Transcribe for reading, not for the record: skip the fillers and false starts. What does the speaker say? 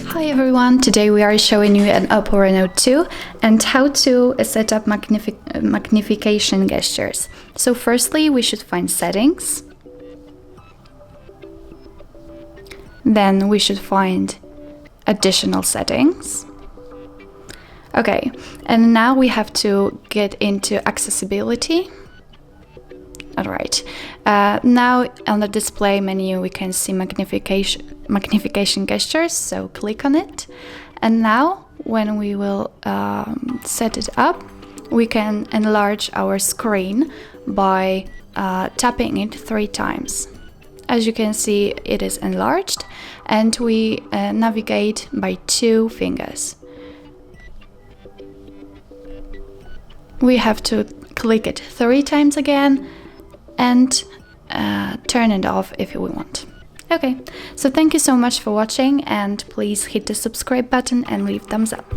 Hi everyone, today we are showing you an OPPO Reno 2 and how to set up magnification gestures. So firstly we should find settings, then we should find additional settings. Okay, and now we have to get into accessibility. Alright, now on the display menu we can see magnification gestures, so click on it. And now when we will set it up, we can enlarge our screen by tapping it 3 times. As you can see, it is enlarged, and we navigate by 2 fingers. We have to click it 3 times again and turn it off if we want. Okay, so thank you so much for watching, and please hit the subscribe button and leave thumbs up.